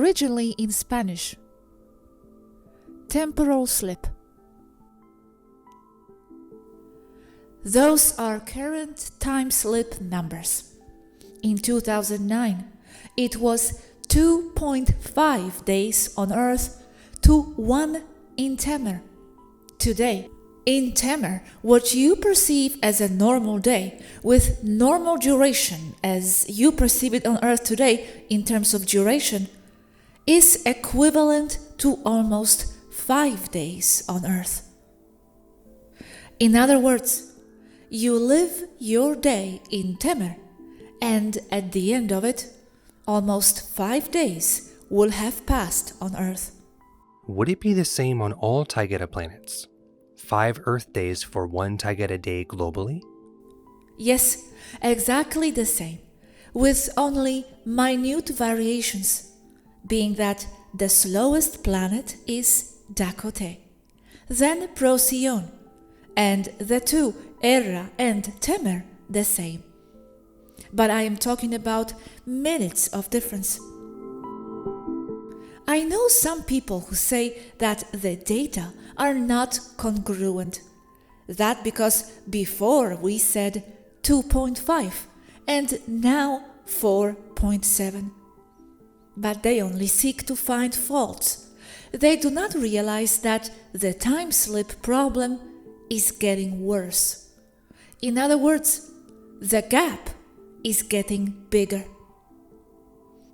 originally in Spanish. Temporal slip. Those are current time slip numbers. In 2009, it was 2.5 days on Earth to 1 in Temmer. Today, in Temmer, what you perceive as a normal day with normal duration as you perceive it on Earth today in terms of duration is equivalent to almost 5 days on Earth. In other words, you live your day in Temmer, and at the end of it, almost 5 days will have passed on Earth. Would it be the same on all Taygeta planets? 5 Earth days for 1 Taygeta day globally? Yes, exactly the same, with only minute variations, being that the slowest planet is Dakota, then Procyon, and the two, Erra and Temmer, the same. But I am talking about minutes of difference. I know some people who say that the data are not congruent. That because before we said 2.5 and now 4.7. But they only seek to find faults. They do not realize that the time slip problem is getting worse. In other words, the gap is getting bigger.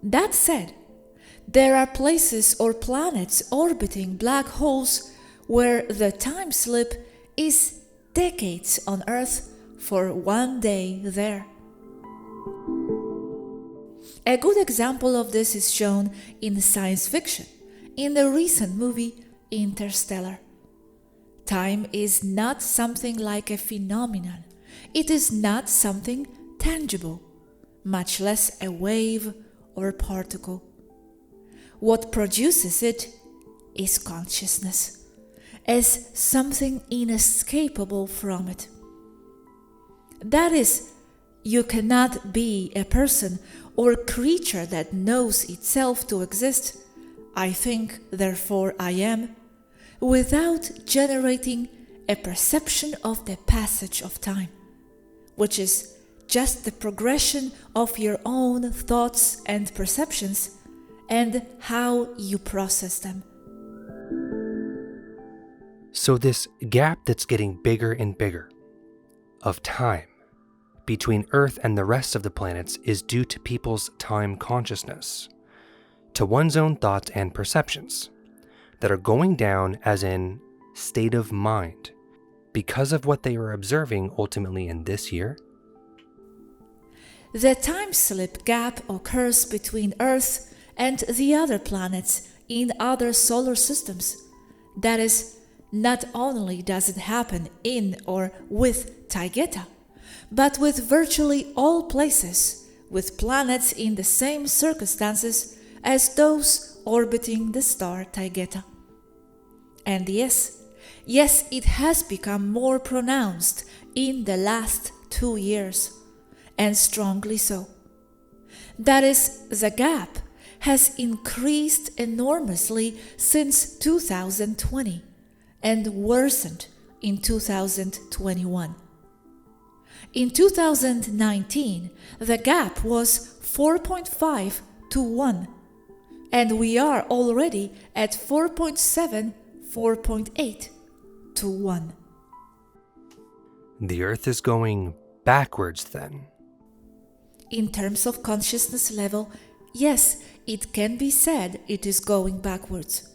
That said, there are places or planets orbiting black holes where the time slip is decades on Earth for 1 day there. A good example of this is shown in science fiction, in the recent movie Interstellar. Time is not something like a phenomenon. It is not something tangible, much less a wave or particle. What produces it is consciousness, as something inescapable from it. That is, you cannot be a person or creature that knows itself to exist, I think, therefore I am, without generating a perception of the passage of time, which is just the progression of your own thoughts and perceptions and how you process them. So this gap that's getting bigger and bigger of time between Earth and the rest of the planets is due to people's time consciousness, to one's own thoughts and perceptions that are going down as in state of mind because of what they are observing ultimately in this year. The time slip gap occurs between Earth and the other planets in other solar systems. That is, not only does it happen in or with Taygeta, but with virtually all places, with planets in the same circumstances as those orbiting the star Taygeta. And yes, it has become more pronounced in the last 2 years, and strongly so. That is, the gap has increased enormously since 2020 and worsened in 2021. In 2019, the gap was 4.5 to 1, and we are already at 4.7, 4.8 to 1. The Earth is going backwards then. In terms of consciousness level, yes, it can be said it is going backwards.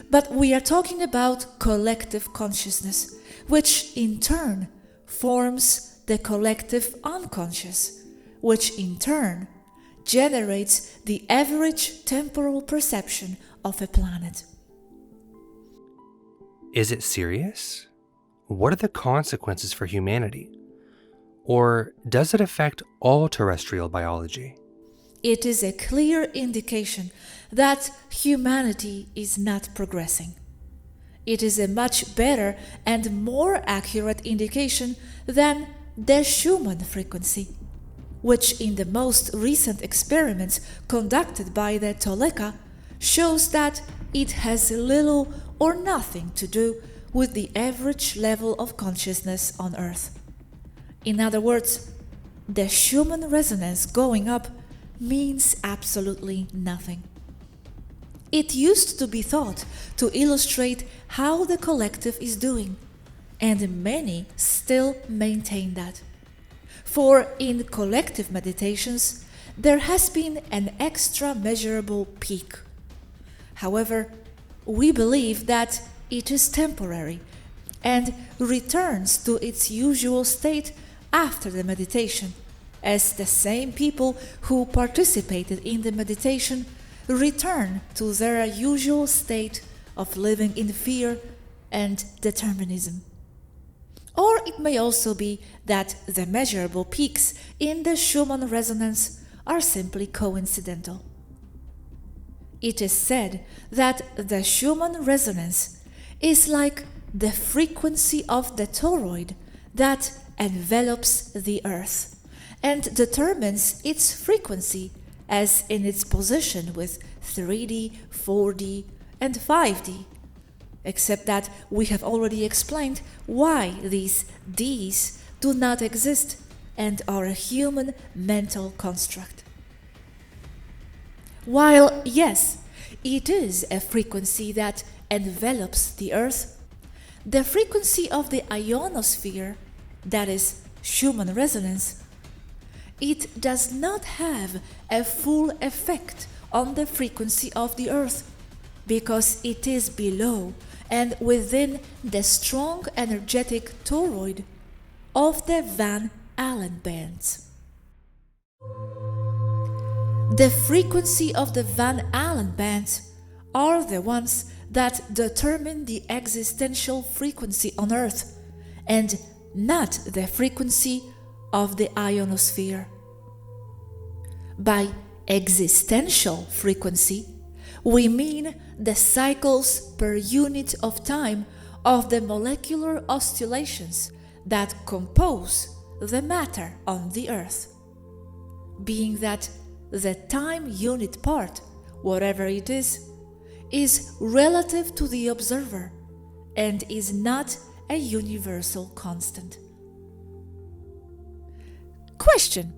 But we are talking about collective consciousness, which in turn forms the collective unconscious, which in turn generates the average temporal perception of a planet. Is it serious? What are the consequences for humanity? Or does it affect all terrestrial biology? It is a clear indication that humanity is not progressing. It is a much better and more accurate indication than the Shumann frequency, which in the most recent experiments conducted by the Toleka shows that it has little or nothing to do with the average level of consciousness on Earth. In other words, the Shumann resonance going up means absolutely nothing. It used to be thought to illustrate how the collective is doing, and many still maintain that. For in collective meditations, there has been an extra measurable peak. However, we believe that it is temporary and returns to its usual state after the meditation, as the same people who participated in the meditation return to their usual state of living in fear and determinism. Or it may also be that the measurable peaks in the Shumann resonance are simply coincidental. It is said that the Shumann resonance is like the frequency of the toroid that envelops the Earth and determines its frequency as in its position with 3D, 4D, and 5D, except that we have already explained why these Ds do not exist and are a human mental construct. While, yes, it is a frequency that envelops the Earth, the frequency of the ionosphere, that is Shumann resonance, it does not have a full effect on the frequency of the Earth, because it is below and within the strong energetic toroid of the Van Allen bands. The frequency of the Van Allen bands are the ones that determine the existential frequency on Earth, and not the frequency of the ionosphere. By existential frequency, we mean the cycles per unit of time of the molecular oscillations that compose the matter on the Earth, being that the time unit part, whatever it is relative to the observer and is not a universal constant. Question: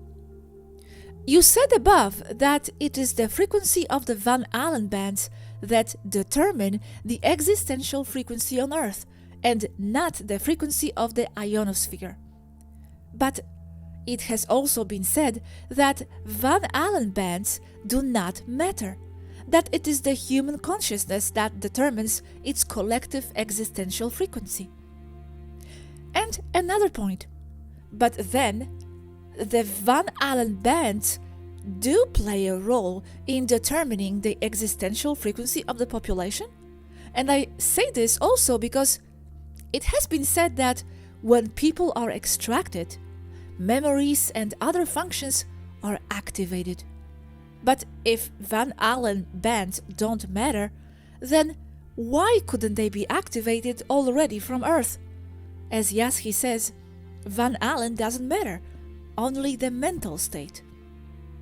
you said above that it is the frequency of the Van Allen bands that determine the existential frequency on Earth and not the frequency of the ionosphere. But it has also been said that Van Allen bands do not matter, that it is the human consciousness that determines its collective existential frequency. And another point, but then the Van Allen bands do play a role in determining the existential frequency of the population? And I say this also because it has been said that when people are extracted, memories and other functions are activated. But if Van Allen bands don't matter, then why couldn't they be activated already from Earth? As Yaski says, Van Allen doesn't matter, only the mental state.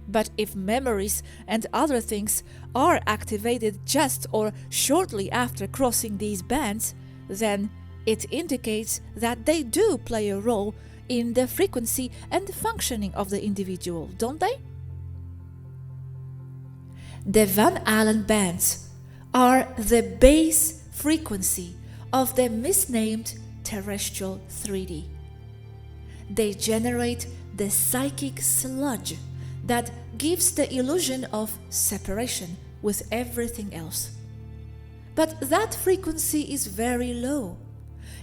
But if memories and other things are activated just or shortly after crossing these bands, then it indicates that they do play a role in the frequency and functioning of the individual, don't they? The Van Allen bands are the base frequency of the misnamed terrestrial 3D. They generate the psychic sludge that gives the illusion of separation with everything else. But that frequency is very low.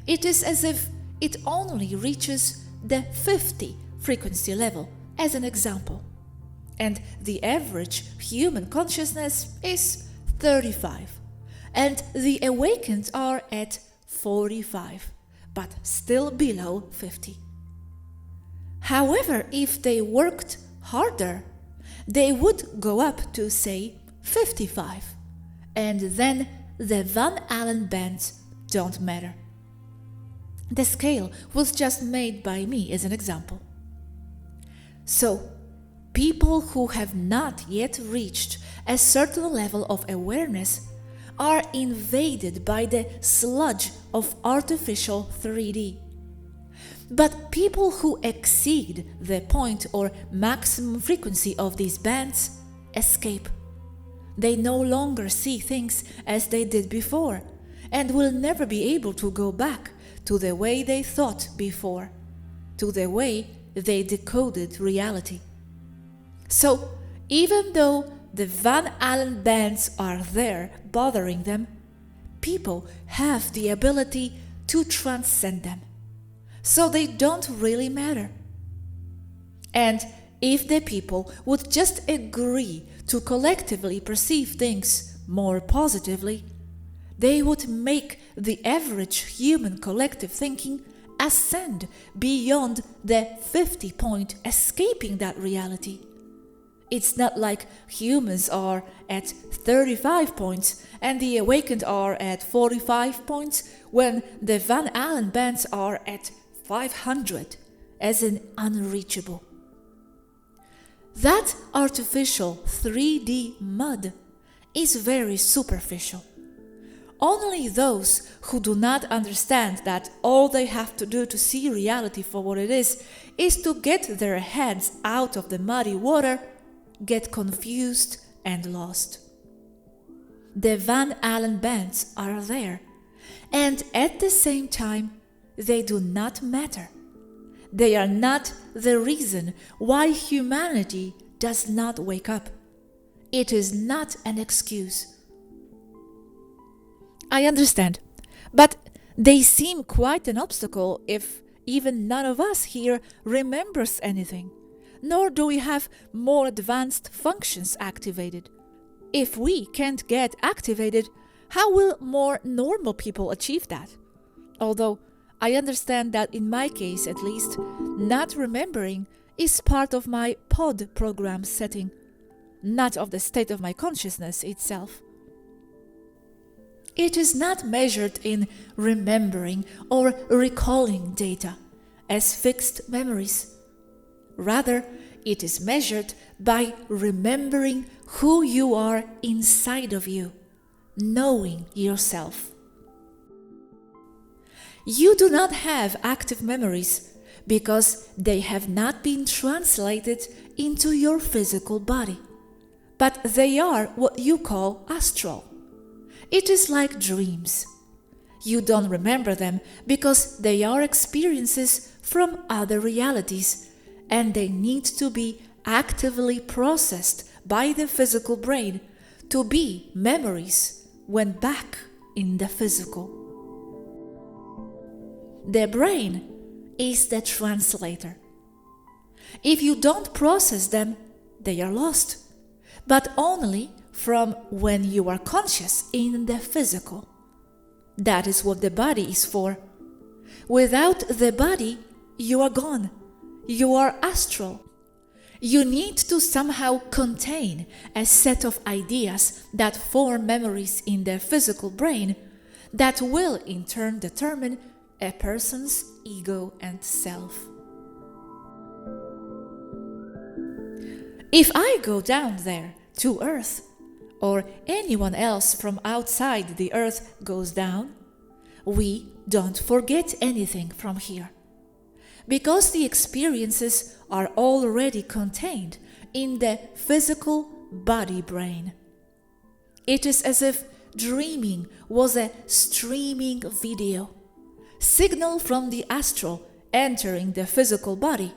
It is as if it only reaches the 50 frequency level, as an example. And the average human consciousness is 35, and the awakened are at 45, but still below 50. However, if they worked harder, they would go up to, say, 55, and then the Van Allen bands don't matter. The scale was just made by me as an example. So, People who have not yet reached a certain level of awareness are invaded by the sludge of artificial 3D. But people who exceed the point or maximum frequency of these bands escape. They no longer see things as they did before and will never be able to go back to the way they thought before, to the way they decoded reality. So, even though the Van Allen bands are there bothering them, people have the ability to transcend them. So they don't really matter. And if the people would just agree to collectively perceive things more positively, they would make the average human collective thinking ascend beyond the 50 point, escaping that reality. It's not like humans are at 35 points and the awakened are at 45 points when the Van Allen bands are at 500, as in unreachable. That artificial 3D mud is very superficial. Only those who do not understand that all they have to do to see reality for what it is to get their heads out of the muddy water, get confused and lost. The Van Allen bands are there, and at the same time, they do not matter. They are not the reason why humanity does not wake up. It is not an excuse. I understand, but they seem quite an obstacle if even none of us here remembers anything, nor do we have more advanced functions activated. If we can't get activated, how will more normal people achieve that? Although I understand that in my case at least, not remembering is part of my pod program setting, not of the state of my consciousness itself. It is not measured in remembering or recalling data as fixed memories. Rather, it is measured by remembering who you are inside of you, knowing yourself. You do not have active memories because they have not been translated into your physical body, but they are what you call astral. It is like dreams. You don't remember them because they are experiences from other realities, and they need to be actively processed by the physical brain to be memories when back in the physical. The brain is the translator. If you don't process them, they are lost, but only from when you are conscious in the physical. That is what the body is for. Without the body, you are gone. You are astral. You need to somehow contain a set of ideas that form memories in the physical brain that will in turn determine a person's ego and self. If I go down there to Earth, or anyone else from outside the Earth goes down, we don't forget anything from here, because the experiences are already contained in the physical body brain. It is as if dreaming was a streaming video, signal from the astral entering the physical body.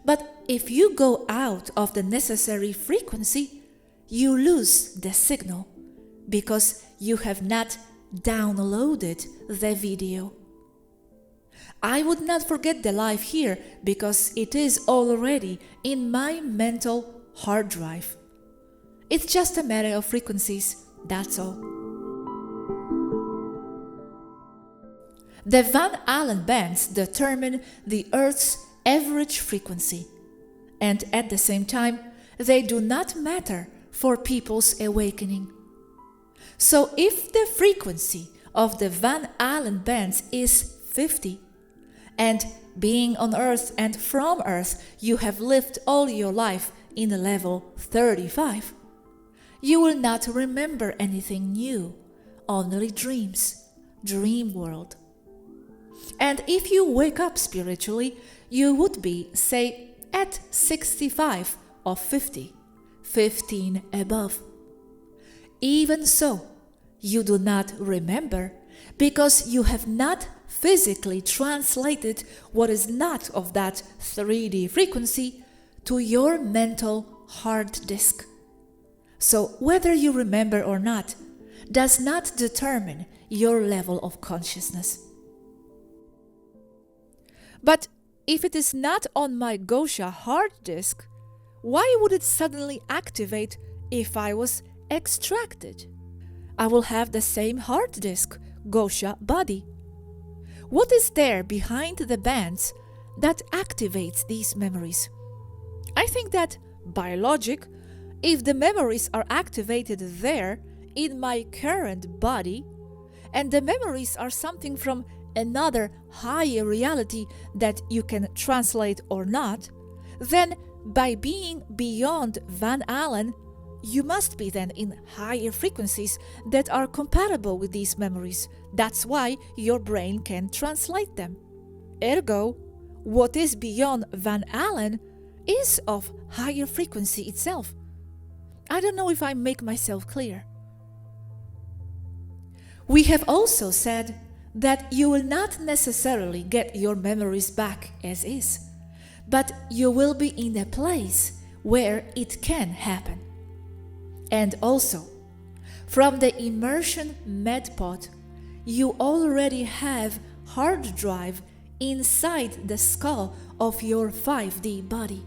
But if you go out of the necessary frequency, you lose the signal because you have not downloaded the video. I would not forget the life here because it is already in my mental hard drive. It's just a matter of frequencies, that's all. The Van Allen bands determine the Earth's average frequency, and at the same time, they do not matter for people's awakening. So if the frequency of the Van Allen bands is 50, and being on Earth and from Earth you have lived all your life in level 35, you will not remember anything new, only dreams, dream world. And if you wake up spiritually, you would be, say, at 65 or 50, 15 above. Even so, you do not remember because you have not physically translated what is not of that 3D frequency to your mental hard disk. So whether you remember or not does not determine your level of consciousness. But if it is not on my Gosha hard disk, why would it suddenly activate if I was extracted? I will have the same hard disk, Gosha body. What is there behind the bands that activates these memories? I think that by logic, if the memories are activated there in my current body, and the memories are something from another higher reality that you can translate or not, then by being beyond Van Allen, you must be then in higher frequencies that are compatible with these memories. That's why your brain can translate them. Ergo, what is beyond Van Allen is of higher frequency itself. I don't know if I make myself clear. We have also said that you will not necessarily get your memories back as is, but you will be in a place where it can happen. And also, from the immersion medpod, you already have hard drive inside the skull of your 5D body,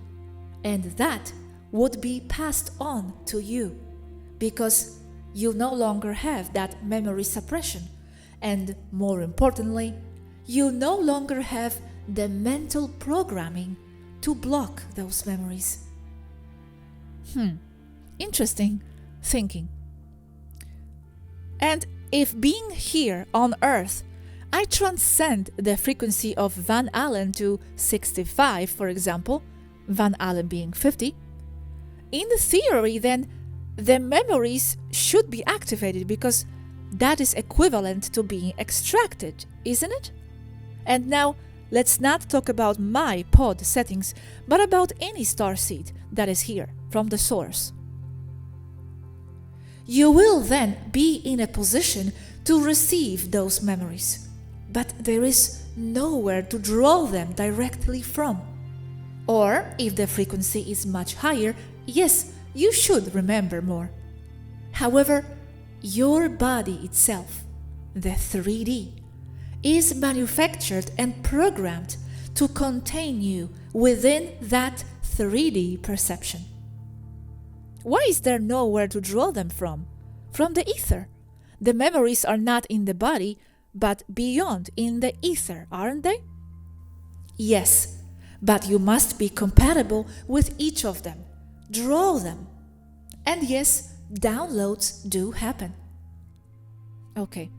and that would be passed on to you because you no longer have that memory suppression, and more importantly, you no longer have the mental programming to block those memories. Interesting thinking. And if being here on Earth, I transcend the frequency of Van Allen to 65, for example, Van Allen being 50, in theory then the memories should be activated because that is equivalent to being extracted, isn't it? And now let's not talk about my pod settings, but about any starseed that is here from the source. You will then be in a position to receive those memories, but there is nowhere to draw them directly from. Or, if the frequency is much higher, yes, you should remember more. However, your body itself, the 3D, is manufactured and programmed to contain you within that 3D perception. Why is there nowhere to draw them from? From the ether. The memories are not in the body, but beyond in the ether, aren't they? Yes, but you must be compatible with each of them. Draw them. And yes, downloads do happen. Okay.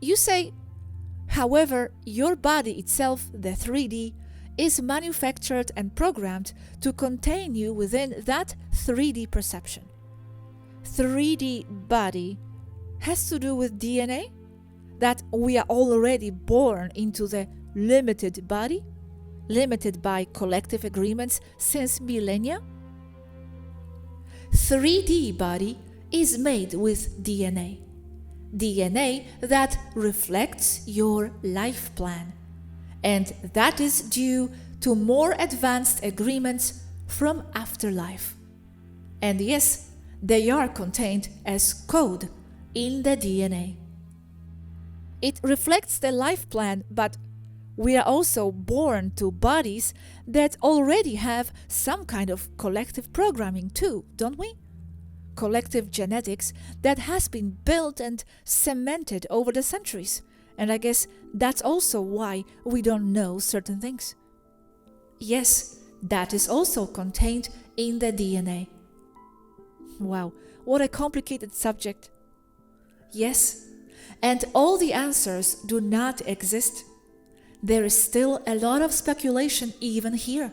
You say, however, your body itself, the 3D, is manufactured and programmed to contain you within that 3D perception. 3D body has to do with DNA? That we are already born into the limited body, limited by collective agreements since millennia? 3D body is made with DNA. DNA that reflects your life plan. And that is due to more advanced agreements from afterlife. And yes, they are contained as code in the DNA. It reflects the life plan, but we are also born to bodies that already have some kind of collective programming too, don't we? Collective genetics that has been built and cemented over the centuries. And I guess that's also why we don't know certain things. Yes, that is also contained in the DNA. Wow, what a complicated subject. Yes, and all the answers do not exist. There is still a lot of speculation even here.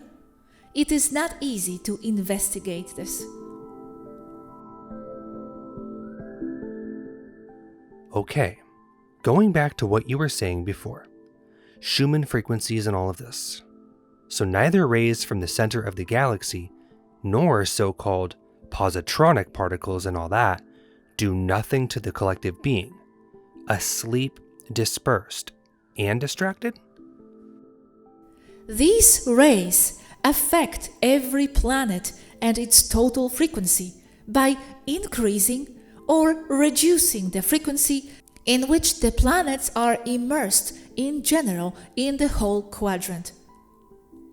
it is not easy to investigate this. Okay, going back to what you were saying before, Shumann frequencies and all of this. So neither rays from the center of the galaxy, nor so-called positronic particles and all that, do nothing to the collective being, asleep, dispersed, and distracted? These rays affect every planet and its total frequency by increasing or reducing the frequency in which the planets are immersed in general in the whole quadrant.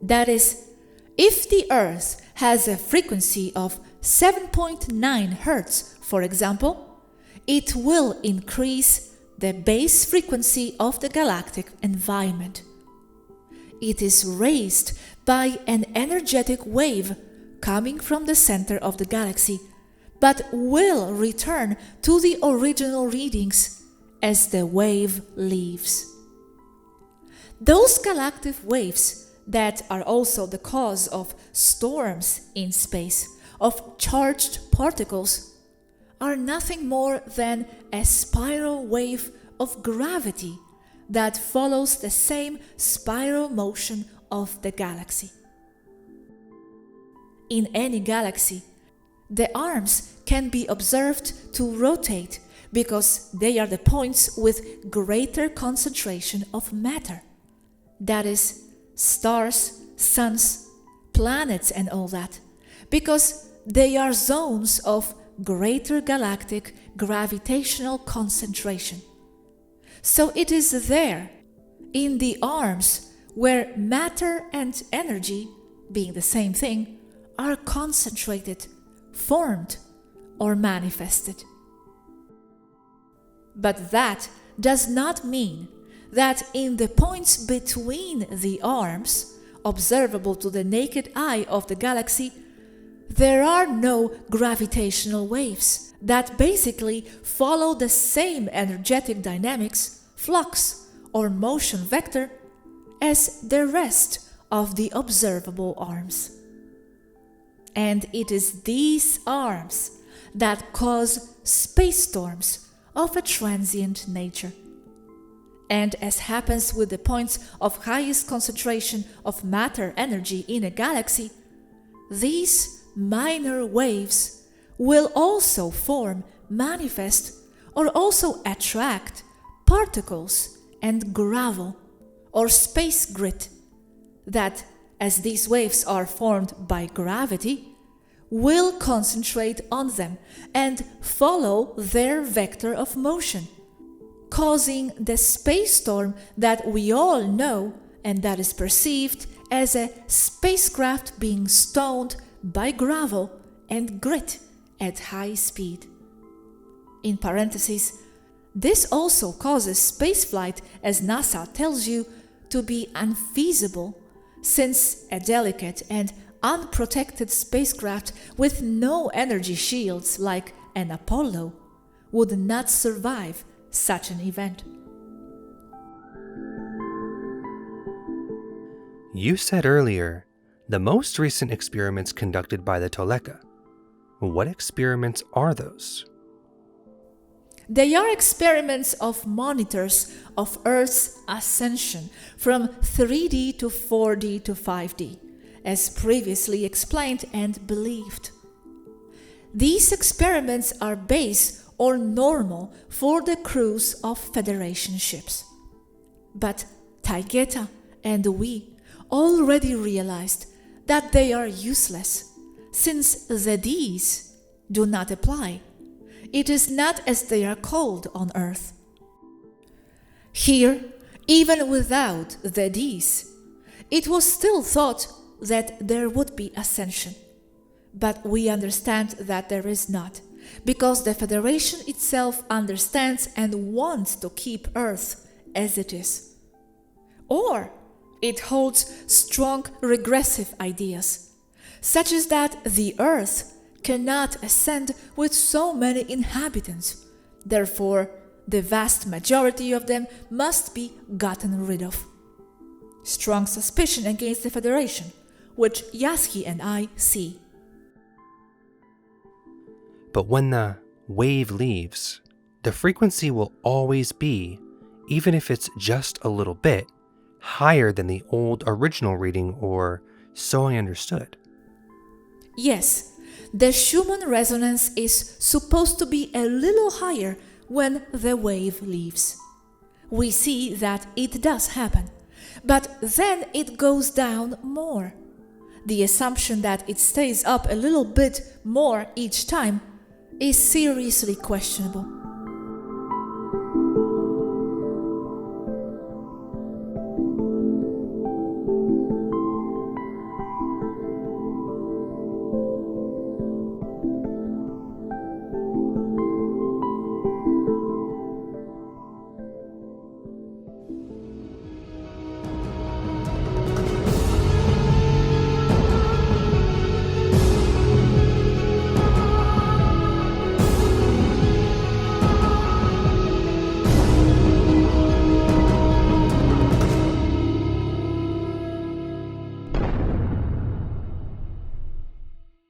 That is, if the Earth has a frequency of 7.9 Hz, for example, it will increase the base frequency of the galactic environment. It is raised by an energetic wave coming from the center of the galaxy, but will return to the original readings as the wave leaves. Those galactic waves that are also the cause of storms in space, of charged particles, are nothing more than a spiral wave of gravity that follows the same spiral motion of the galaxy. In any galaxy, the arms can be observed to rotate because they are the points with greater concentration of matter. That is, stars, suns, planets and all that, because they are zones of greater galactic gravitational concentration. So it is there, in the arms, where matter and energy, being the same thing, are concentrated, formed, or manifested. But that does not mean that in the points between the arms, observable to the naked eye of the galaxy, there are no gravitational waves that basically follow the same energetic dynamics, flux, or motion vector as the rest of the observable arms. And it is these arms that cause space storms of a transient nature. And as happens with the points of highest concentration of matter energy in a galaxy, these minor waves will also form, manifest, or also attract particles and gravel or space grit that, as these waves are formed by gravity, will concentrate on them and follow their vector of motion, causing the space storm that we all know and that is perceived as a spacecraft being stoned by gravel and grit at high speed. In parentheses, this also causes spaceflight, as NASA tells you, to be unfeasible, since a delicate and unprotected spacecraft with no energy shields like an Apollo would not survive such an event. You said earlier the most recent experiments conducted by the Toleka. What experiments are those? They are experiments of monitors of Earth's ascension from 3D to 4D to 5D, as previously explained and believed. These experiments are base or normal for the crews of Federation ships. But Taygeta and we already realized that they are useless, since the Ds do not apply. It is not as they are called on Earth. Here, even without the Ds, it was still thought that there would be ascension. But we understand that there is not, because the Federation itself understands and wants to keep Earth as it is. Or it holds strong regressive ideas, such as that the Earth cannot ascend with so many inhabitants. Therefore, the vast majority of them must be gotten rid of. Strong suspicion against the Federation, which Yasky and I see. But when the wave leaves, the frequency will always be, even if it's just a little bit, higher than the old original reading, or so I understood. Yes, the Shumann resonance is supposed to be a little higher when the wave leaves. We see that it does happen, but then it goes down more. The assumption that it stays up a little bit more each time is seriously questionable.